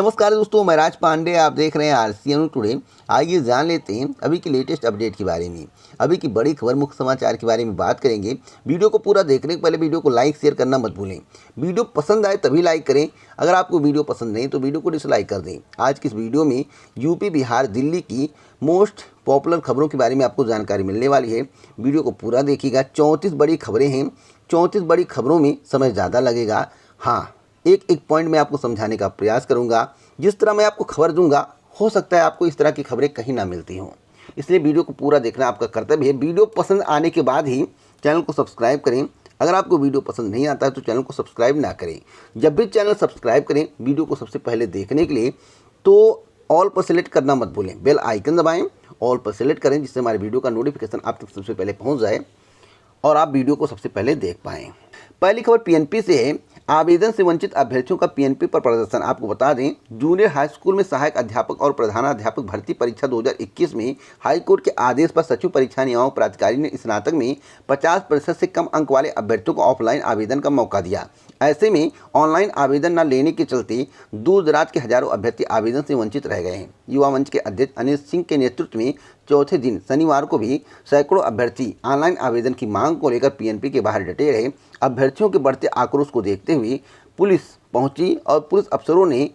नमस्कार दोस्तों, मैं राज पांडे। आप देख रहे हैं आरसीएन टुडे। आइए जान लेते हैं अभी की लेटेस्ट अपडेट के बारे में। अभी की बड़ी खबर, मुख्य समाचार के बारे में बात करेंगे। वीडियो को पूरा देखने के पहले वीडियो को लाइक शेयर करना मत भूलें। वीडियो पसंद आए तभी लाइक करें। अगर आपको वीडियो पसंद नहीं तो वीडियो को डिसलाइक कर दें। आज की इस वीडियो में यूपी, बिहार, दिल्ली की मोस्ट पॉपुलर खबरों के बारे में आपको जानकारी मिलने वाली है। वीडियो को पूरा देखिएगा। 34 बड़ी खबरें हैं। 34 बड़ी खबरों में समय ज़्यादा लगेगा। हाँ, एक एक पॉइंट में आपको समझाने का प्रयास करूंगा। जिस तरह मैं आपको खबर दूंगा, हो सकता है आपको इस तरह की खबरें कहीं ना मिलती हों, इसलिए वीडियो को पूरा देखना आपका कर्तव्य है। वीडियो पसंद आने के बाद ही चैनल को सब्सक्राइब करें। अगर आपको वीडियो पसंद नहीं आता है तो चैनल को सब्सक्राइब ना करें। जब भी चैनल सब्सक्राइब करें वीडियो को सबसे पहले देखने के लिए, तो ऑल पर सेलेक्ट करना मत भूलें। बेल आइकन दबाएँ, ऑल पर सेलेक्ट करें, जिससे हमारे वीडियो का नोटिफिकेशन आप तक सबसे पहले पहुँच जाए और आप वीडियो को सबसे पहले देख पाएँ। पहली खबर पीएनपी से है। आवेदन से वंचित अभ्यर्थियों का पीएनपी पर प्रदर्शन। आपको बता दें, जूनियर हाई स्कूल में सहायक अध्यापक और प्रधानाध्यापक भर्ती परीक्षा 2021 में हाईकोर्ट के आदेश पर सचिव परीक्षा नियामक प्राधिकारी ने स्नातक में 50% से कम अंक वाले अभ्यर्थियों को ऑफलाइन आवेदन का मौका दिया। ऐसे में ऑनलाइन आवेदन न लेने के चलते दूर दराज के हजारों अभ्यर्थी आवेदन से वंचित रह गए हैं। युवा मंच के अध्यक्ष अनिल सिंह के नेतृत्व में चौथे दिन शनिवार को भी सैकड़ों अभ्यर्थी ऑनलाइन आवेदन की मांग को लेकर पीएनपी के बाहर डटे रहे। अभ्यर्थियों के बढ़ते आक्रोश को देखते हुए पुलिस पहुंची और पुलिस अफसरों ने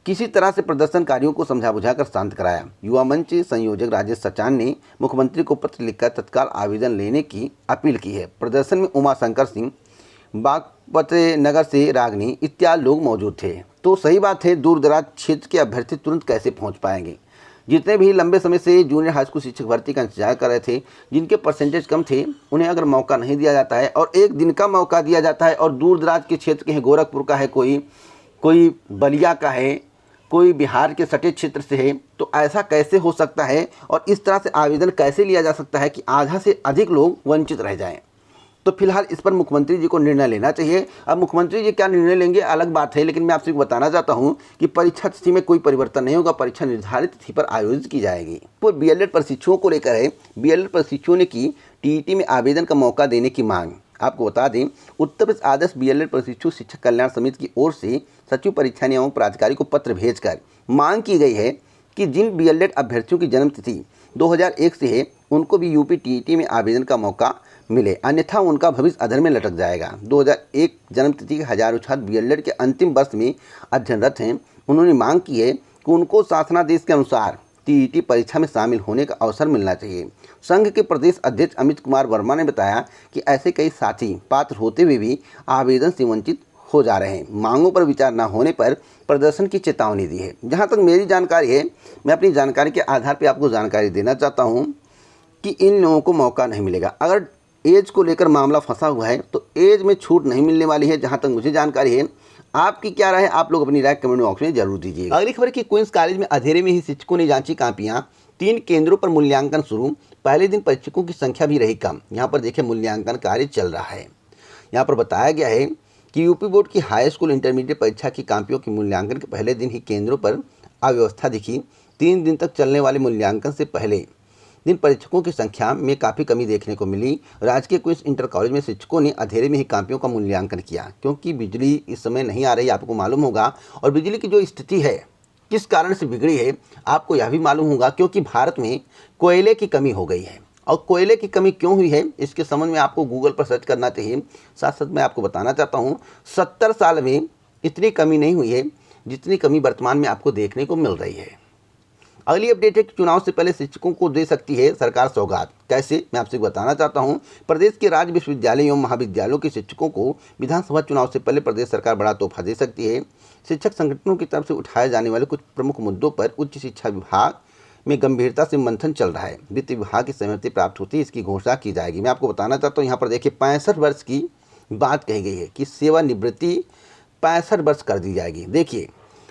किसी तरह से प्रदर्शनकारियों को समझा बुझाकर शांत कराया। युवा मंच संयोजक राजेश सचान ने मुख्यमंत्री को पत्र लिखकर तत्काल आवेदन लेने की अपील की है। प्रदर्शन में उमा शंकर सिंह, बागपत नगर से रागनी इत्यादि लोग मौजूद थे। तो सही बात है, दूर दराज क्षेत्र के अभ्यर्थी तुरंत कैसे पहुंच पाएंगे? जितने भी लंबे समय से जूनियर हाई स्कूल शिक्षक भर्ती का इंतजार कर रहे थे, जिनके परसेंटेज कम थे, उन्हें अगर मौका नहीं दिया जाता है और एक दिन का मौका दिया जाता है, और दूर दराज के क्षेत्र के हैं, गोरखपुर का है, कोई बलिया का है, कोई बिहार के सटे क्षेत्र से है, तो ऐसा कैसे हो सकता है? और इस तरह से आवेदन कैसे लिया जा सकता है कि आधा से अधिक लोग वंचित रह जाएं? तो फिलहाल इस पर मुख्यमंत्री जी को निर्णय लेना चाहिए। अब मुख्यमंत्री जी क्या निर्णय लेंगे अलग बात है, लेकिन मैं आपसे बताना चाहता हूं कि परीक्षा तिथि में कोई परिवर्तन नहीं होगा। परीक्षा निर्धारित तिथि पर आयोजित की जाएगी। वो बीएलएड प्रशिक्षुओं को लेकर है। बीएलएड प्रशिक्षुओं ने की टीईटी में आवेदन का मौका देने की मांग। आपको बता दें, उत्तर प्रदेश आदर्श बीएलएड प्रशिक्षु शिक्षक कल्याण समिति की ओर से सचिव परीक्षा नियामक प्राधिकारी को पत्र भेजकर मांग की गई है कि जिन बीएलएड अभ्यर्थियों की जन्म तिथि 2001 से है, उनको भी यूपी टीईटी में आवेदन का मौका मिले, अन्यथा उनका भविष्य अधर में लटक जाएगा। 2001 जन्म तिथि के हजारों छात्र बीएलएड के अंतिम वर्ष में अध्ययनरत हैं। उन्होंने मांग की है कि उनको शासनादेश के अनुसार टीईटी परीक्षा में शामिल होने का अवसर मिलना चाहिए। संघ के प्रदेश अध्यक्ष अमित कुमार वर्मा ने बताया कि ऐसे कई साथी पात्र होते हुए भी आवेदन से वंचित हो जा रहे हैं। मांगों पर विचार न होने पर प्रदर्शन की चेतावनी दी है। जहां तक मेरी जानकारी है, मैं अपनी जानकारी के आधार पर आपको जानकारी देना चाहता हूं कि इन लोगों को मौका नहीं मिलेगा। अगर एज को लेकर मामला फंसा हुआ है तो एज में छूट नहीं मिलने वाली है, जहां तक मुझे जानकारी है। आपकी क्या राय है? आप लोग अपनी राय कमेंट बॉक्स में जरूर दीजिए। अगली खबर की, क्वींस कॉलेज में अंधेरे में ही शिक्षकों ने जांची कापियां। 3 केंद्रों पर मूल्यांकन शुरू। पहले दिन परीक्षकों की संख्या भी रही कम। यहाँ पर देखिए मूल्यांकन कार्य चल रहा है। यहाँ पर बताया गया है कि यूपी बोर्ड की हाई स्कूल इंटरमीडिएट परीक्षा की कापियों के मूल्यांकन के पहले दिन ही केंद्रों पर अव्यवस्था दिखी। 3 दिन तक चलने वाले मूल्यांकन से पहले दिन परीक्षकों की संख्या में काफ़ी कमी देखने को मिली। राजकीय क्वींस इंटर कॉलेज में शिक्षकों ने अंधेरे में ही कापियों का मूल्यांकन किया, क्योंकि बिजली इस समय नहीं आ रही, आपको मालूम होगा। और बिजली की जो स्थिति है, किस कारण से बिगड़ी है, आपको यह भी मालूम होगा, क्योंकि भारत में कोयले की कमी हो गई है। और कोयले की कमी क्यों हुई है, इसके संबंध में आपको गूगल पर सर्च करना चाहिए। साथ साथ मैं आपको बताना चाहता हूँ, 70 साल में इतनी कमी नहीं हुई है जितनी कमी वर्तमान में आपको देखने को मिल रही है। अगली अपडेट है कि चुनाव से पहले शिक्षकों को दे सकती है सरकार सौगात। कैसे, मैं आपसे बताना चाहता हूं। प्रदेश के राज्य विश्वविद्यालय एवं महाविद्यालयों के शिक्षकों को विधानसभा चुनाव से पहले प्रदेश सरकार बड़ा तोहफा दे सकती है। शिक्षक संगठनों की तरफ से उठाए जाने वाले कुछ प्रमुख मुद्दों पर उच्च शिक्षा विभाग में गंभीरता से मंथन चल रहा है। वित्त विभाग की सहमति प्राप्त होती है, इसकी घोषणा की जाएगी। मैं आपको बताना चाहता हूँ, यहाँ पर देखिए 65 वर्ष की बात कही गई है कि सेवानिवृत्ति 65 वर्ष कर दी जाएगी। देखिए,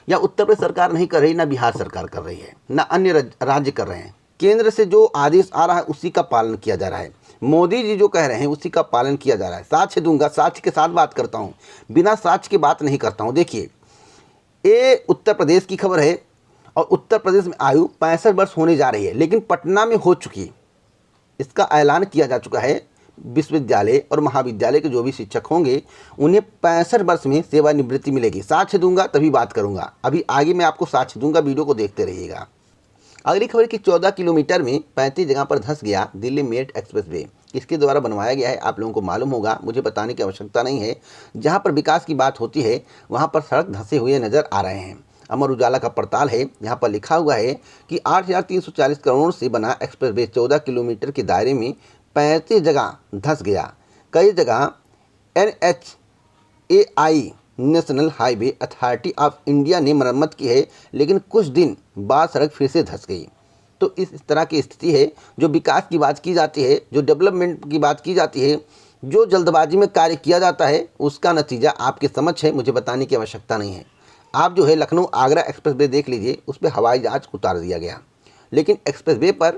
या उत्तर प्रदेश सरकार नहीं कर रही, ना बिहार सरकार कर रही है, ना अन्य राज्य कर रहे हैं। केंद्र से जो आदेश आ रहा है उसी का पालन किया जा रहा है। मोदी जी जो कह रहे हैं उसी का पालन किया जा रहा है। साक्ष्य दूंगा, साक्ष्य के साथ बात करता हूं, बिना साक्ष्य की बात नहीं करता हूं। देखिए, ये उत्तर प्रदेश की खबर है और उत्तर प्रदेश में आयु 65 वर्ष होने जा रही है, लेकिन पटना में हो चुकी, इसका ऐलान किया जा चुका है। विश्वविद्यालय और महाविद्यालय के जो भी शिक्षक होंगे उन्हें 65 वर्ष में सेवानिवृत्ति मिलेगी। साक्ष्य दूंगा तभी बात करूंगा, अभी आगे मैं आपको साक्ष्य दूंगा, वीडियो को देखते रहिएगा। अगली खबर की 14 किलोमीटर में 35 जगह पर धंस गया दिल्ली मेरठ एक्सप्रेसवे। किसके द्वारा बनवाया गया है आप लोगों को मालूम होगा, मुझे बताने की आवश्यकता नहीं है। जहां पर विकास की बात होती है वहां पर सड़क धंसे हुए नजर आ रहे हैं। अमर उजाला का पड़ताल है, यहाँ पर लिखा हुआ है कि 8,340 करोड़ से बना एक्सप्रेसवे 14 किलोमीटर के दायरे में 35 जगह धंस गया। कई जगह NHAI national highway authority of India ने मरम्मत की है, लेकिन कुछ दिन बाद सड़क फिर से धंस गई। तो इस तरह की स्थिति है। जो विकास की बात की जाती है, जो डेवलपमेंट की बात की जाती है, जो जल्दबाजी में कार्य किया जाता है, उसका नतीजा आपके समक्ष है, मुझे बताने की आवश्यकता नहीं है। आप जो है लखनऊ आगरा एक्सप्रेसवे देख लीजिए, उस पर हवाई जहाज उतार दिया गया, लेकिन एक्सप्रेसवे पर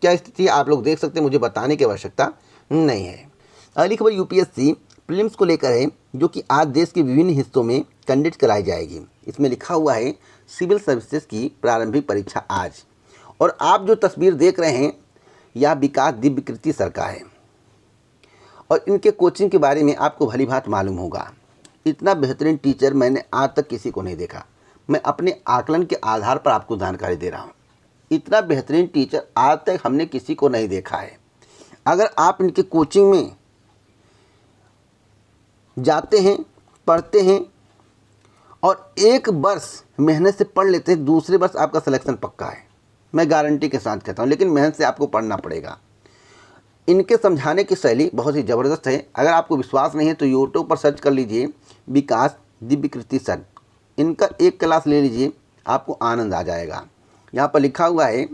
क्या स्थिति आप लोग देख सकते हैं, मुझे बताने की आवश्यकता नहीं है। अगली खबर यूपीएससी प्रीलिम्स को लेकर है, जो कि आज देश के विभिन्न हिस्सों में कंडक्ट कराई जाएगी। इसमें लिखा हुआ है सिविल सर्विसेज की प्रारंभिक परीक्षा आज। और आप जो तस्वीर देख रहे हैं यह विकास दिव्यकृति सर का है, और इनके कोचिंग के बारे में आपको भली भांति मालूम होगा। इतना बेहतरीन टीचर मैंने आज तक किसी को नहीं देखा। मैं अपने आकलन के आधार पर आपको जानकारी दे रहा हूँ। इतना बेहतरीन टीचर आज तक हमने किसी को नहीं देखा है। अगर आप इनके कोचिंग में जाते हैं, पढ़ते हैं और एक वर्ष मेहनत से पढ़ लेते हैं, दूसरे वर्ष आपका सिलेक्शन पक्का है। मैं गारंटी के साथ कहता हूँ, लेकिन मेहनत से आपको पढ़ना पड़ेगा। इनके समझाने की शैली बहुत ही ज़बरदस्त है। अगर आपको विश्वास नहीं है तो यूट्यूब पर सर्च कर लीजिए विकास दिव्यकृति सर, इनका एक क्लास ले लीजिए, आपको आनंद आ जाएगा। यहाँ पर लिखा हुआ है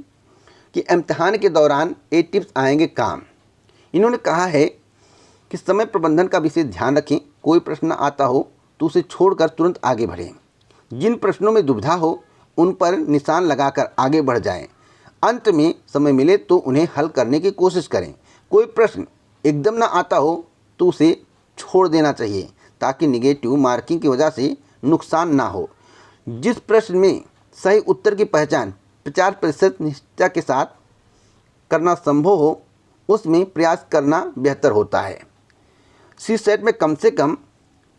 कि इम्तिहान के दौरान 8 टिप्स आएंगे काम। इन्होंने कहा है कि समय प्रबंधन का विशेष ध्यान रखें। कोई प्रश्न आता हो तो उसे छोड़कर तुरंत आगे बढ़ें। जिन प्रश्नों में दुविधा हो उन पर निशान लगाकर आगे बढ़ जाएं। अंत में समय मिले तो उन्हें हल करने की कोशिश करें। कोई प्रश्न एकदम ना आता हो तो उसे छोड़ देना चाहिए, ताकि निगेटिव मार्किंग की वजह से नुकसान ना हो। जिस प्रश्न में सही उत्तर की पहचान 50% निश्चयता के साथ करना संभव हो, उसमें प्रयास करना बेहतर होता है। सी सेट में कम से कम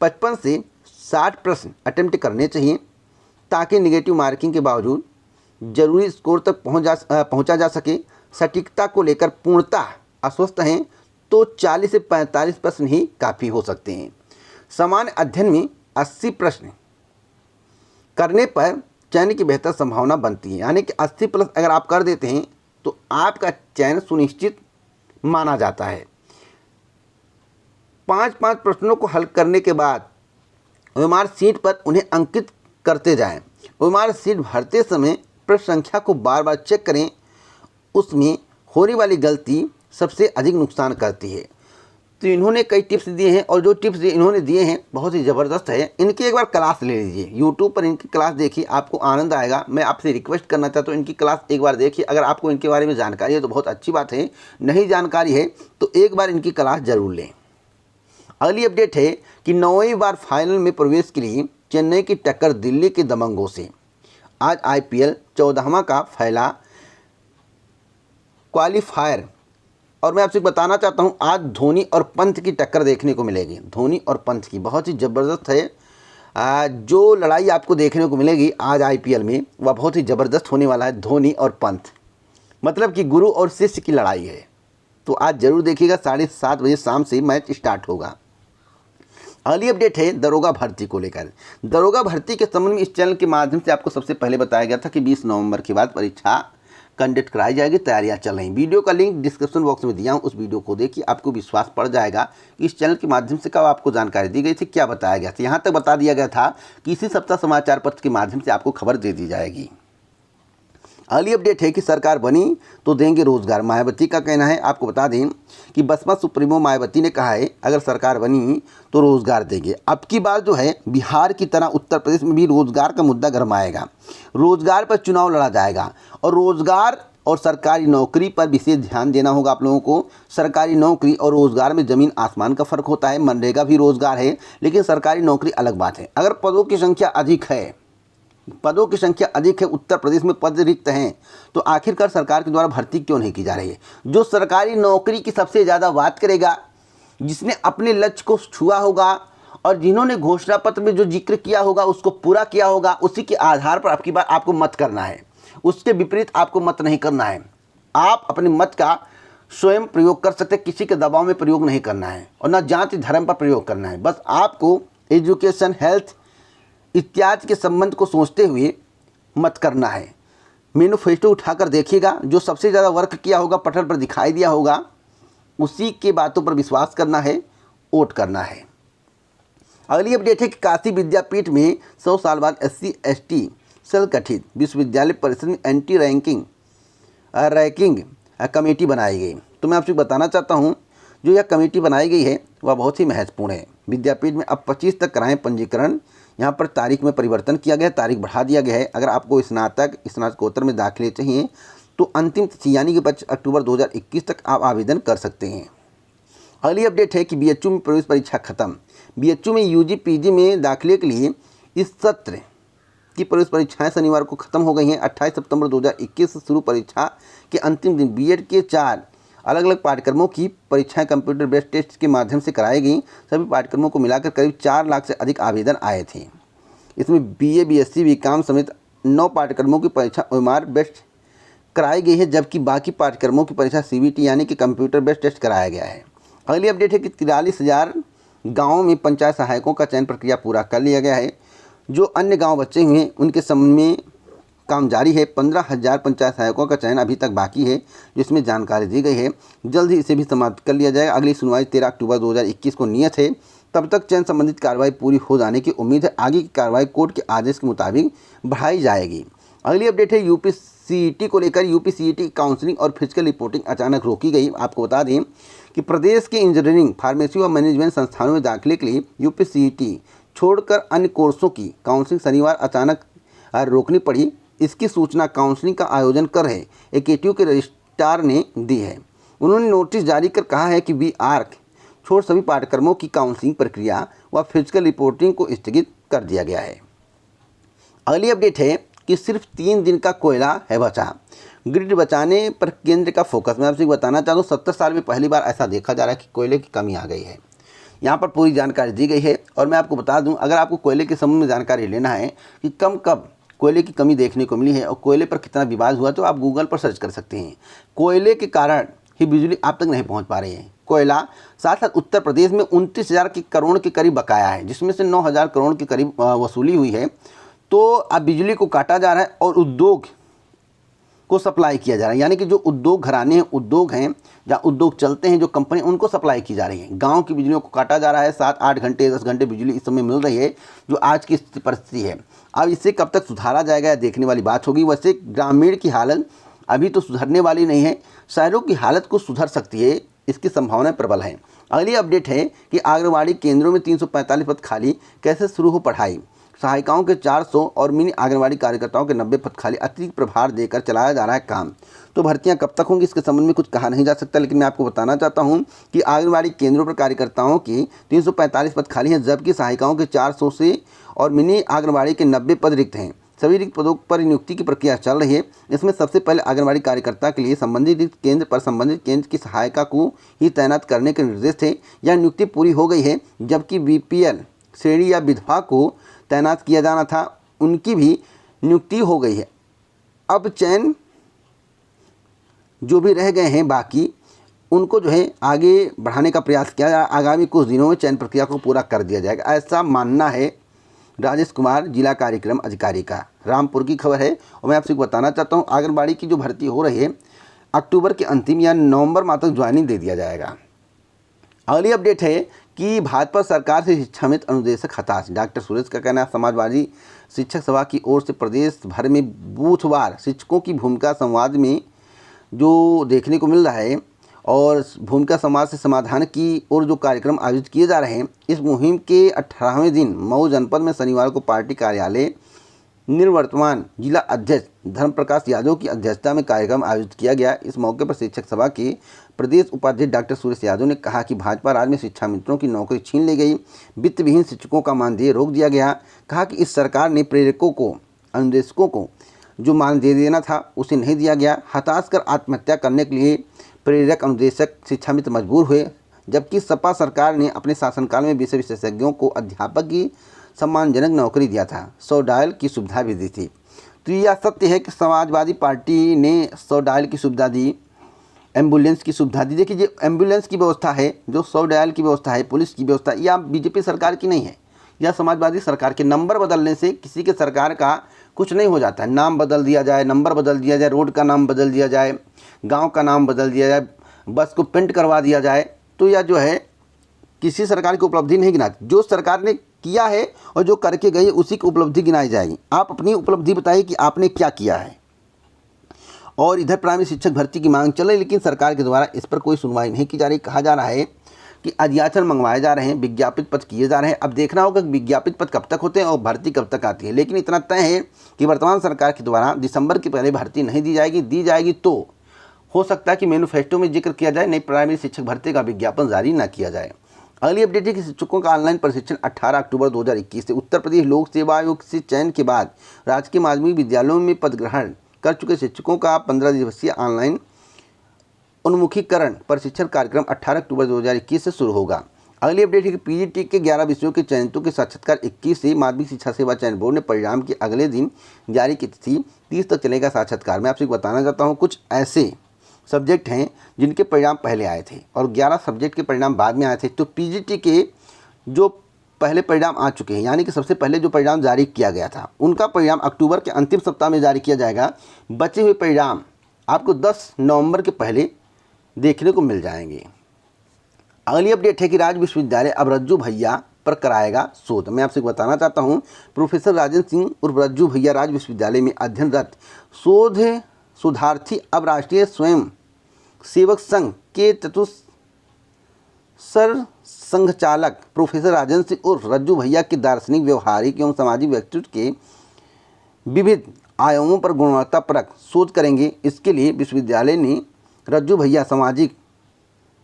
55 से 60 प्रश्न अटेम्प्ट करने चाहिए, ताकि निगेटिव मार्किंग के बावजूद जरूरी स्कोर तक पहुंचा जा सके। सटीकता को लेकर पूर्णतः अस्वस्थ हैं तो 40 से 45 प्रश्न ही काफ़ी हो सकते हैं। सामान्य अध्ययन में 80 प्रश्न करने पर चयन की बेहतर संभावना बनती है। यानी कि 80 प्लस अगर आप कर देते हैं तो आपका चयन सुनिश्चित माना जाता है। 5-5 प्रश्नों को हल करने के बाद ओएमआर सीट पर उन्हें अंकित करते जाएं। ओएमआर सीट भरते समय प्रश्न संख्या को बार बार चेक करें, उसमें होने वाली गलती सबसे अधिक नुकसान करती है। तो इन्होंने कई टिप्स दिए हैं, और जो टिप्स इन्होंने दिए हैं बहुत ही ज़बरदस्त है। इनकी एक बार क्लास ले लीजिए, यूट्यूब पर इनकी क्लास देखिए, आपको आनंद आएगा। मैं आपसे रिक्वेस्ट करना चाहता हूँ इनकी क्लास एक बार देखिए। अगर आपको इनके बारे में जानकारी है तो बहुत अच्छी बात है, नहीं जानकारी है तो एक बार इनकी क्लास ज़रूर लें। अगली अपडेट है कि 9वीं बार फाइनल में प्रवेश के लिए चेन्नई की टक्कर दिल्ली के दबंगों से। आज IPL 14वां का फैला क्वालीफायर, और मैं आपसे बताना चाहता हूं आज धोनी और पंत की टक्कर देखने को मिलेगी। धोनी और पंत की बहुत ही ज़बरदस्त है। जो लड़ाई आपको देखने को मिलेगी आज IPL में वह बहुत ही ज़बरदस्त होने वाला है। धोनी और पंत मतलब कि गुरु और शिष्य की लड़ाई है। तो आज ज़रूर देखिएगा, 7:30 बजे शाम से मैच स्टार्ट होगा। अगली अपडेट है दरोगा भर्ती को लेकर। दरोगा भर्ती के संबंध में इस चैनल के माध्यम से आपको सबसे पहले बताया गया था कि 20 नवंबर के बाद परीक्षा कंडक्ट कराई जाएगी, तैयारियां चल रही। वीडियो का लिंक डिस्क्रिप्शन बॉक्स में दिया हूं, उस वीडियो को देखिए, आपको विश्वास पड़ जाएगा कि इस चैनल के माध्यम से कब आपको जानकारी दी गई थी, क्या बताया गया था। यहाँ तक बता दिया गया था कि इसी सप्ताह समाचार पत्र के माध्यम से आपको खबर दे दी जाएगी। अगली अपडेट है कि सरकार बनी तो देंगे रोजगार। मायावती का कहना है, आपको बता दें कि बसपा सुप्रीमो मायावती ने कहा है अगर सरकार बनी तो रोजगार देंगे। अब की बार जो है बिहार की तरह उत्तर प्रदेश में भी रोजगार का मुद्दा गरमाएगा। रोजगार पर चुनाव लड़ा जाएगा, और रोजगार और सरकारी नौकरी पर विशेष ध्यान देना होगा आप लोगों को। सरकारी नौकरी और रोजगार में ज़मीन आसमान का फ़र्क होता है। मनरेगा भी रोजगार है, लेकिन सरकारी नौकरी अलग बात है। अगर पदों की संख्या अधिक है पदों की संख्या अधिक है, उत्तर प्रदेश में पद रिक्त हैं, तो आखिरकार सरकार के द्वारा भर्ती क्यों नहीं की जा रही है? जो सरकारी नौकरी की सबसे ज़्यादा बात करेगा, जिसने अपने लक्ष्य को छुआ होगा और जिन्होंने घोषणा पत्र में जो जिक्र किया होगा उसको पूरा किया होगा, उसी के आधार पर आपकी बात आपको मत करना है। उसके विपरीत आपको मत नहीं करना है। आप अपने मत का स्वयं प्रयोग कर सकते, किसी के दबाव में प्रयोग नहीं करना है और ना जाति धर्म पर प्रयोग करना है। बस आपको एजुकेशन, हेल्थ इत्यादि के संबंध को सोचते हुए मत करना है। मैनिफेस्टो उठाकर देखिएगा, जो सबसे ज़्यादा वर्क किया होगा, पटल पर दिखाई दिया होगा, उसी के बातों पर विश्वास करना है, वोट करना है। अगली अपडेट है कि काशी विद्यापीठ में 100 साल बाद SC/ST सेल गठित, विश्वविद्यालय परिषद में एंटी रैंकिंग कमेटी बनाई गई। तो मैं आपसे बताना चाहता हूं, जो यह कमेटी बनाई गई है वह बहुत ही महत्वपूर्ण है। विद्यापीठ में अब 25 तक कराएं पंजीकरण। यहाँ पर तारीख में परिवर्तन किया गया है, तारीख बढ़ा दिया गया है। अगर आपको स्नातकोत्तर में दाखिले चाहिए तो अंतिम तिथि यानी कि 25 अक्टूबर 2021 तक आप आवेदन कर सकते हैं। अगली अपडेट है कि BHU में प्रवेश परीक्षा खत्म। BHU में UG PG में दाखिले के लिए इस सत्र की प्रवेश परीक्षाएं शनिवार को खत्म हो गई हैं। 28 सितंबर 2021 से शुरू परीक्षा के अंतिम दिन BEd के 4 अलग अलग पाठ्यक्रमों की परीक्षाएं कंप्यूटर बेस्ड टेस्ट के माध्यम से कराई गई। सभी पाठ्यक्रमों को मिलाकर करीब 4 लाख से अधिक आवेदन आए थे। इसमें BA BSc BCom समेत 9 पाठ्यक्रमों की परीक्षा OMR बेस्ड कराई गई है, जबकि बाकी पाठ्यक्रमों की परीक्षा CBT यानी कि कंप्यूटर बेस्ड टेस्ट कराया गया है। अगली अपडेट है कि 43,000 गाँवों में पंचायत सहायकों का चयन प्रक्रिया पूरा कर लिया गया है। जो अन्य गांव बचे हुए हैं उनके संबंध में काम जारी है। 15,000 पंचायत सहायकों का चयन अभी तक बाकी है, जिसमें जानकारी दी गई है। जल्द ही इसे भी समाप्त कर लिया जाएगा। अगली सुनवाई 13 अक्टूबर 2021 को नियत है। तब तक चयन संबंधित कार्रवाई पूरी हो जाने की उम्मीद है। आगे की कार्रवाई कोर्ट के आदेश के मुताबिक बढ़ाई जाएगी। अगली अपडेट है UP CET को लेकर। UP CET काउंसलिंग और फिजिकल रिपोर्टिंग अचानक रोकी गई। आपको बता दें कि प्रदेश के इंजीनियरिंग, फार्मेसी और मैनेजमेंट संस्थानों में दाखिले के लिए UP CET छोड़कर अन्य कोर्सों की काउंसलिंग शनिवार अचानक रोकनी पड़ी। इसकी सूचना काउंसलिंग का आयोजन कर रहे AKTU के रजिस्ट्रार ने दी है। उन्होंने नोटिस जारी कर कहा है कि BArch छोड़ सभी पाठ्यक्रमों की काउंसलिंग प्रक्रिया व फिजिकल रिपोर्टिंग को स्थगित कर दिया गया है। अगली अपडेट है कि सिर्फ 3 दिन का कोयला है बचा। ग्रिड बचाने पर केंद्र का फोकस। मैं आपसे बताना चाहता हूँ, 70 साल में पहली बार ऐसा देखा जा रहा है कि कोयले की कमी आ गई है। यहाँ पर पूरी जानकारी दी गई है। और मैं आपको बता दूं, अगर आपको कोयले के संबंध में जानकारी लेना है कि कब कोयले की कमी देखने को मिली है और कोयले पर कितना विवाद हुआ, तो आप गूगल पर सर्च कर सकते हैं। कोयले के कारण ही बिजली आप तक नहीं पहुँच पा रही है। कोयला साथ साथ उत्तर प्रदेश में 29,000 करोड़ के करीब बकाया है, जिसमें से 9,000 करोड़ के करीब वसूली हुई है। तो अब बिजली को काटा जा रहा है और उद्योग को सप्लाई किया जा रहा है, यानी कि जो उद्योग घराने हैं, उद्योग हैं जहाँ उद्योग चलते हैं, जो कंपनी, उनको सप्लाई की जा रही है। गांव की बिजलियों को काटा जा रहा है। 7-8 घंटे 10 घंटे बिजली इस समय मिल रही है, जो आज की परिस्थिति है। अब इससे कब तक सुधारा जाएगा देखने वाली बात होगी। वैसे ग्रामीण की हालत अभी तो सुधरने वाली नहीं है, शहरों की हालत कुछ सुधर सकती है, इसकी संभावना प्रबल है। अगली अपडेट है कि आंगनबाड़ी केंद्रों में 345 पद खाली, कैसे शुरू हो पढ़ाई। सहायिकाओं के 400 और मिनी आंगनबाड़ी कार्यकर्ताओं के 90 पद खाली, अतिरिक्त प्रभार देकर चलाया जा रहा है काम। तो भर्तियां कब तक होंगी इसके संबंध में कुछ कहा नहीं जा सकता, लेकिन मैं आपको बताना चाहता हूं कि आंगनबाड़ी केंद्रों पर कार्यकर्ताओं की 345 पद खाली हैं, जबकि सहायिकाओं के 400 से और मिनी आंगनबाड़ी के 90 पद रिक्त हैं। सभी रिक्त पदों पर नियुक्ति की प्रक्रिया चल रही है। इसमें सबसे पहले आंगनबाड़ी कार्यकर्ता के लिए संबंधित केंद्र पर संबंधित केंद्र की सहायिका को ही तैनात करने के निर्देश थे। यह नियुक्ति पूरी हो गई है, जबकि BPL श्रेणी या विधवा को तैनात किया जाना था, उनकी भी नियुक्ति हो गई है। अब चयन जो भी रह गए हैं बाकी, उनको जो है आगे बढ़ाने का प्रयास किया जाए। आगामी कुछ दिनों में चयन प्रक्रिया को पूरा कर दिया जाएगा, ऐसा मानना है राजेश कुमार जिला कार्यक्रम अधिकारी का। रामपुर की खबर है। और मैं आपसे बताना चाहता हूँ, आंगनबाड़ी की जो भर्ती हो रही है, अक्टूबर के अंतिम या नवंबर माह तक ज्वाइनिंग दे दिया जाएगा। अगली अपडेट है कि भाजपा सरकार से शिक्षा में अनुदेशक हताश। डॉक्टर सुरेश का कहना है, समाजवादी शिक्षक सभा की ओर से प्रदेश भर में बूथवार शिक्षकों की भूमिका संवाद में जो देखने को मिल रहा है और भूमिका समाज से समाधान की ओर जो कार्यक्रम आयोजित किए जा रहे हैं, इस मुहिम के 18वें दिन मऊ जनपद में शनिवार को पार्टी कार्यालय निवर्तमान जिला अध्यक्ष धर्मप्रकाश यादव की अध्यक्षता में कार्यक्रम आयोजित किया गया। इस मौके पर शिक्षक सभा के प्रदेश उपाध्यक्ष डॉक्टर सुरेश यादव ने कहा कि भाजपा राज में शिक्षा मित्रों की नौकरी छीन ली गई, वित्त विहीन शिक्षकों का मानदेय रोक दिया गया। कहा कि इस सरकार ने प्रेरकों को अनुदेशकों को जो मान दे देना था उसे नहीं दिया गया। हताश कर आत्महत्या करने के लिए प्रेरक अनुदेशक शिक्षा मित्र मजबूर हुए, जबकि सपा सरकार ने अपने शासनकाल में विषय विशेषज्ञों को अध्यापक की सम्मानजनक नौकरी दिया था, 100 डायल की सुविधा भी दी थी। तो यह सत्य है कि समाजवादी पार्टी ने 100 डायल की सुविधा दी, एम्बुलेंस की सुविधा दी। देखिए, जो एम्बुलेंस की व्यवस्था है, जो 100 डायल की व्यवस्था है, पुलिस की व्यवस्था, यह बीजेपी सरकार की नहीं है, यह समाजवादी सरकार के। नंबर बदलने से किसी के सरकार का कुछ नहीं हो जाता है। नाम बदल दिया जाए, नंबर बदल दिया जाए, रोड का नाम बदल दिया जाए, गांव का नाम बदल दिया जाए, बस को पेंट करवा दिया जाए, तो यह जो है किसी सरकार की उपलब्धि नहीं गिनाती। जो सरकार ने किया है और जो करके गई उसी की उपलब्धि गिनाई जाएगी। आप अपनी उपलब्धि बताइए कि आपने क्या किया है। और इधर प्राइमरी शिक्षक भर्ती की मांग चल रही, लेकिन सरकार के द्वारा इस पर कोई सुनवाई नहीं की जा रही। कहा जा रहा है कि अध्याचन मंगवाए जा रहे हैं, विज्ञापित पद किए जा रहे हैं। अब देखना होगा कि विज्ञापित पद कब तक होते हैं और भर्ती कब तक आती है। लेकिन इतना तय है कि वर्तमान सरकार के द्वारा दिसंबर के पहले भर्ती नहीं दी जाएगी। दी जाएगी तो हो सकता है कि मैनिफेस्टो में जिक्र किया जाए, नई प्राइमरी शिक्षक भर्ती का विज्ञापन जारी न किया जाए। अगली अपडेट है कि शिक्षकों का ऑनलाइन प्रशिक्षण 18 अक्टूबर 2021 से उत्तर प्रदेश लोक सेवा आयोग से चयन के बाद राजकीय माध्यमिक विद्यालयों में पद ग्रहण कर चुके शिक्षकों का 15 दिवसीय ऑनलाइन उन्मुखीकरण प्रशिक्षण कार्यक्रम 18 अक्टूबर 2021 से शुरू होगा। अगली अपडेट है कि पीजीटी के 11 विषयों के चयनितों के साक्षात्कार 21 से माध्यमिक शिक्षा सेवा चयन बोर्ड ने परिणाम के अगले दिन जारी की तिथि 30 तक चलेगा साक्षात्कार। मैं आपसे बताना चाहता हूँ, कुछ ऐसे सब्जेक्ट हैं जिनके परिणाम पहले आए थे और 11 सब्जेक्ट के परिणाम बाद में आए थे। तो पीजीटी के जो पहले परिणाम आ चुके हैं, यानी कि सबसे पहले जो परिणाम जारी किया गया था, उनका परिणाम अक्टूबर के अंतिम सप्ताह में जारी किया जाएगा। बचे हुए परिणाम आपको 10 नवंबर के पहले देखने को मिल जाएंगे। अगली अपडेट है कि राज्य विश्वविद्यालय अब रज्जू भैया पर कराएगा शोध। मैं आपसे बताना चाहता हूं, प्रोफेसर राजेंद्र सिंह उर्फ रज्जू भैया राज्य विश्वविद्यालय में अध्ययनरत शोध शोधार्थी अब राष्ट्रीय स्वयं सेवक संघ के चतुसर संघचालक प्रोफेसर राजेंद्र सिंह उर्फ रज्जू भैया के दार्शनिक, व्यवहारिक एवं सामाजिक व्यक्तित्व के विविध आयामों पर गुणवत्तापरक शोध करेंगे। इसके लिए विश्वविद्यालय ने रज्जू भैया सामाजिक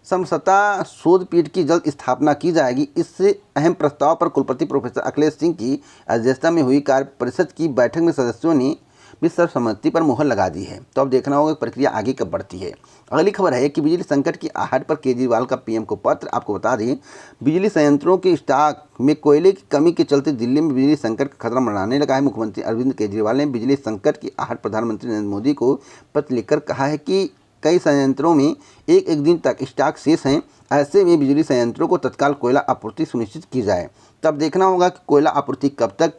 समरसता शोध पीठ की जल्द स्थापना की जाएगी। इससे अहम प्रस्ताव पर कुलपति प्रोफेसर अखिलेश सिंह की अध्यक्षता में हुई कार्य परिषद की बैठक में सदस्यों ने भी सर्वसम्मति पर मुहर लगा दी है। तो अब देखना होगा कि प्रक्रिया आगे कब बढ़ती है। अगली खबर है कि बिजली संकट की आहट पर केजरीवाल का पीएम को पत्र। आपको बता दें, बिजली संयंत्रों के स्टॉक में कोयले की कमी के चलते दिल्ली में बिजली संकट का खतरा मंडराने लगा है। मुख्यमंत्री अरविंद केजरीवाल ने बिजली संकट की आहट प्रधानमंत्री नरेंद्र मोदी को पत्र लिखकर कहा है कि कई संयंत्रों में एक दिन तक स्टॉक शेष हैं। ऐसे में बिजली संयंत्रों को तत्काल कोयला आपूर्ति सुनिश्चित की जाए। तब देखना होगा कि कोयला आपूर्ति कब तक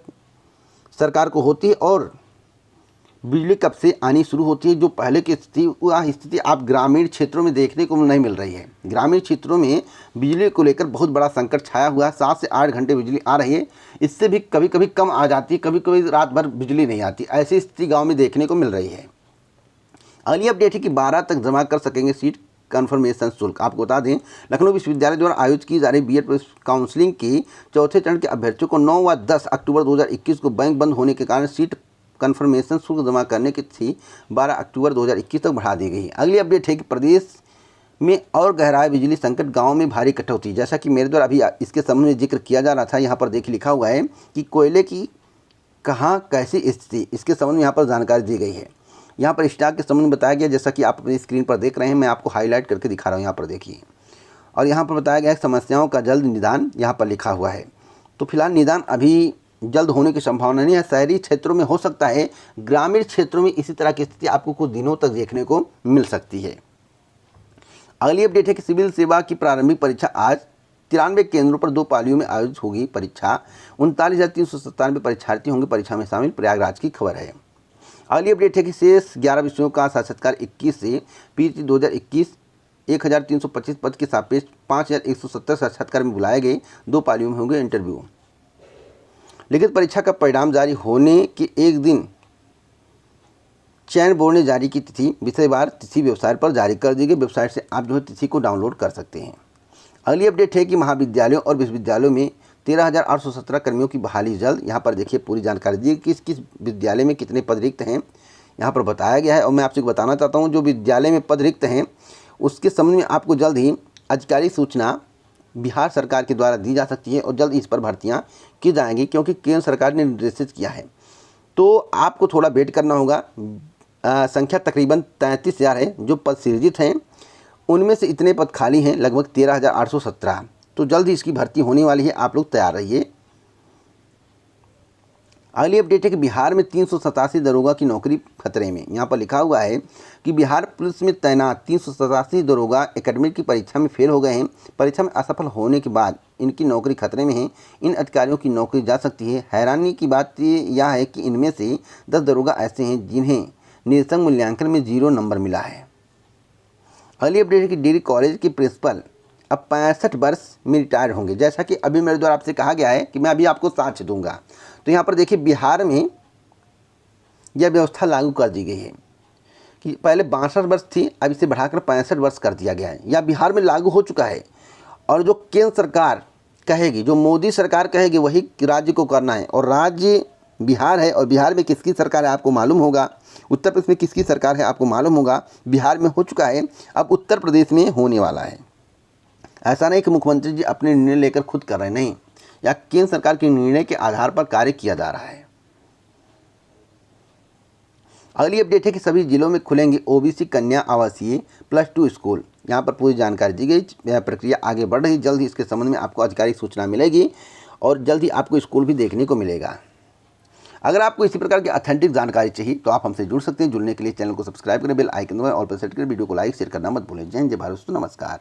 सरकार को होती है और बिजली कब से आनी शुरू होती है। जो पहले की स्थिति, वह स्थिति आप ग्रामीण क्षेत्रों में देखने को नहीं मिल रही है। ग्रामीण क्षेत्रों में बिजली को लेकर बहुत बड़ा संकट छाया हुआ है। 7 से 8 घंटे बिजली आ रही है, इससे भी कभी कभी कम आ जाती है, कभी कभी रात भर बिजली नहीं आती। ऐसी स्थिति गाँव में देखने को मिल रही है। अगली अपडेट है कि 12 तक जमा कर सकेंगे सीट कन्फर्मेशन शुल्क। आपको बता दें, लखनऊ विश्वविद्यालय द्वारा आयोजित की जा रही बीएड काउंसलिंग के चौथे चरण के अभ्यर्थियों को 9 व 10 अक्टूबर 2021 को बैंक बंद होने के कारण सीट कन्फर्मेशन शुल्क जमा करने की तिथि 12 अक्टूबर 2021 तक बढ़ा दी गई। अगली अपडेट है कि प्रदेश में और गहराए बिजली संकट, गाँव में भारी कटौती। जैसा कि मेरे द्वारा अभी इसके संबंध में जिक्र किया जा रहा था, यहाँ पर देखिए लिखा हुआ है कि कोयले की कहाँ कैसी स्थिति, इसके संबंध में यहाँ पर जानकारी दी गई है। यहाँ पर स्टॉक के संबंध में बताया गया, जैसा कि आप अपनी स्क्रीन पर देख रहे हैं। मैं आपको हाईलाइट करके दिखा रहा हूँ, यहाँ पर देखिए। और यहाँ पर बताया गया है समस्याओं का जल्द निदान, यहाँ पर लिखा हुआ है। तो फिलहाल निदान अभी जल्द होने की संभावना नहीं है। शहरी क्षेत्रों में हो सकता है, ग्रामीण क्षेत्रों में इसी तरह की स्थिति आपको कुछ दिनों तक देखने को मिल सकती है। अगली अपडेट है कि सिविल सेवा की प्रारंभिक परीक्षा आज 93 केंद्रों पर 2 पालियों में आयोजित होगी परीक्षा। 39,397 परीक्षार्थी होंगे परीक्षा में शामिल, प्रयागराज की खबर है। अगली अपडेट है कि शेष 11 विषयों का साक्षात्कार 21 से पीजी 2021 1325 पद के सापेक्ष 5170 साक्षात्कार में बुलाए गए। 2 पालियों में होंगे इंटरव्यू। लिखित परीक्षा का परिणाम जारी होने के एक दिन चयन बोर्ड ने जारी की तिथि, विषयवार तिथि वेबसाइट पर जारी कर दी गई। वेबसाइट से आप जो है तिथि को डाउनलोड कर सकते हैं। अगली अपडेट है कि महाविद्यालयों और विश्वविद्यालयों में 13,817 कर्मियों की बहाली जल्द। यहाँ पर देखिए पूरी जानकारी दी किस किस विद्यालय में कितने पद रिक्त हैं यहाँ पर बताया गया है। और मैं आपसे बताना चाहता हूँ, जो विद्यालय में पद रिक्त हैं उसके संबंध में आपको जल्द ही आधिकारिक सूचना बिहार सरकार के द्वारा दी जा सकती है और जल्द इस पर भर्तियाँ की जाएंगी, क्योंकि केंद्र सरकार ने निर्देशित किया है तो आपको थोड़ा वेट करना होगा। संख्या तकरीबन 33,000 है जो पद सृजित हैं, उनमें से इतने पद खाली हैं लगभग 13,817। तो जल्द ही इसकी भर्ती होने वाली है, आप लोग तैयार रहिए। अगली अपडेट है कि बिहार में 387 दरोगा की नौकरी खतरे में। यहाँ पर लिखा हुआ है कि बिहार पुलिस में तैनात 387 दरोगा एकेडमिक की परीक्षा में फेल हो गए हैं। परीक्षा में असफल होने के बाद इनकी नौकरी खतरे में है। इन अधिकारियों की नौकरी जा सकती है। हैरानी की बात यह है कि इनमें से 10 दरोगा ऐसे हैं जिन्हें निरसंग मूल्यांकन में 0 नंबर मिला है। अगली अपडेट है कि डिग्री कॉलेज के प्रिंसिपल अब 65 वर्ष में रिटायर होंगे। जैसा कि अभी मेरे द्वारा आपसे कहा गया है कि मैं अभी आपको साक्ष्य दूंगा। तो यहाँ पर देखिए, बिहार में यह व्यवस्था लागू कर दी गई है कि पहले 62 वर्ष थी, अब इसे बढ़ाकर 65 वर्ष कर दिया गया है। यह बिहार में लागू हो चुका है। और जो केंद्र सरकार कहेगी, जो मोदी सरकार कहेगी, वही राज्य को करना है। और राज्य बिहार है, और बिहार में किसकी सरकार है आपको मालूम होगा। उत्तर प्रदेश में किसकी सरकार है आपको मालूम होगा। बिहार में हो चुका है, अब उत्तर प्रदेश में होने वाला है। ऐसा नहीं कि मुख्यमंत्री जी अपने निर्णय लेकर खुद कर रहे हैं, नहीं, या केंद्र सरकार के निर्णय के आधार पर कार्य किया जा रहा है। अगली अपडेट है कि सभी जिलों में खुलेंगे ओबीसी कन्या आवासीय +2 स्कूल। यहाँ पर पूरी जानकारी दी गई। प्रक्रिया आगे बढ़ रही, जल्द ही इसके संबंध में आपको आधिकारिक सूचना मिलेगी और जल्द ही आपको स्कूल भी देखने को मिलेगा। अगर आपको इसी प्रकार की ऑथेंटिक जानकारी चाहिए तो आप हमसे जुड़ सकते हैं। जुड़ने के लिए चैनल को सब्सक्राइब करें, बेल आइकन दबाएं और सेट करें। वीडियो को लाइक शेयर करना मत भूलें। जय हिंद, जय भारत, नमस्कार।